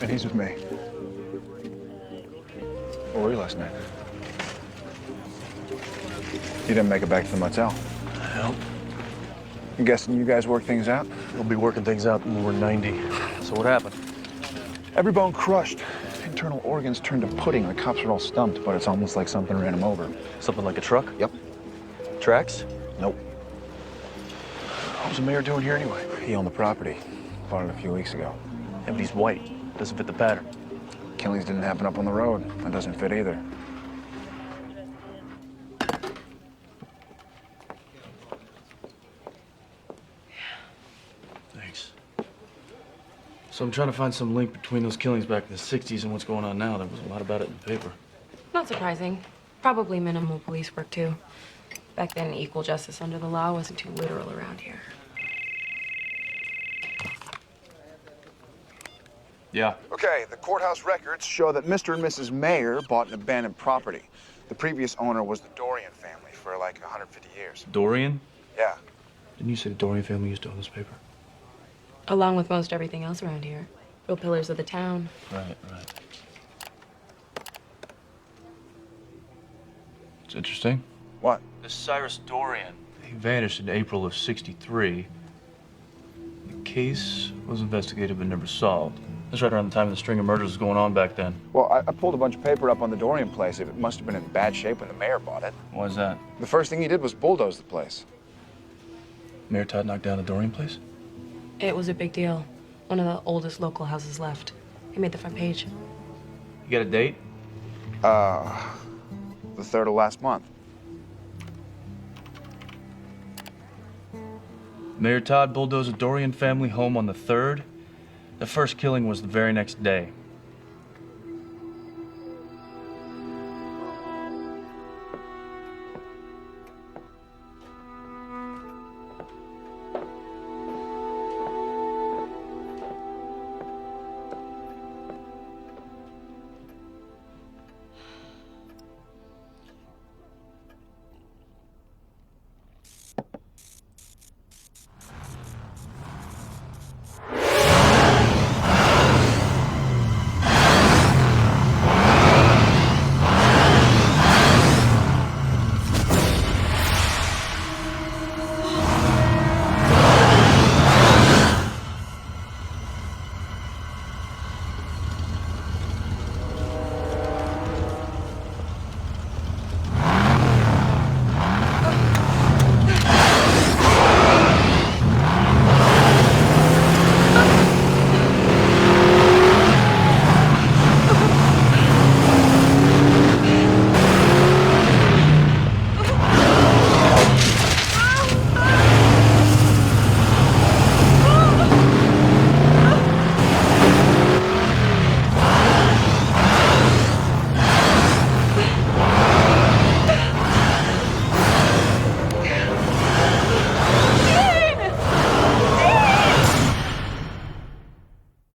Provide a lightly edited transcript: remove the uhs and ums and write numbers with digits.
And he's with me. Where were you last night? You didn't make it back to the motel. Well, I'm guessing you guys work things out? we'll be working things out when we're 90. So what happened? Every bone crushed. Internal organs turned to pudding. The cops are all stumped, but it's almost like something ran him over. Something like a truck? Yep. Tracks? Nope. What was the mayor doing here anyway? He owned the property. Bought it a few weeks ago. Yeah, but he's white. Doesn't fit the pattern. Killings didn't happen up on the road. That doesn't fit either. Thanks. So I'm trying to find some link between those killings back in the 60s and what's going on now. There was a lot about it in the paper. Not surprising. Probably minimal police work, too. Back then, equal justice under the law wasn't too literal around here. Yeah. Okay, the courthouse records show that Mr. and Mrs. Mayer bought an abandoned property. The previous owner was the Dorian family for like 150 years. Dorian? Yeah. Didn't you say the Dorian family used to own this paper? Along with most everything else around here. Real pillars of the town. Right. It's interesting. What? This Cyrus Dorian, he vanished in April of '63. The case was investigated but never solved. That's right around the time the string of murders was going on back then. Well, I pulled a bunch of paper up on the Dorian place. It must have been in bad shape when the mayor bought it. Why is that? The first thing he did was bulldoze the place. Mayor Todd knocked down the Dorian place? It was a big deal. One of the oldest local houses left. He made the front page. You got a date? The 3rd of last month. Mayor Todd bulldozed a Dorian family home on the 3rd. The first killing was the very next day.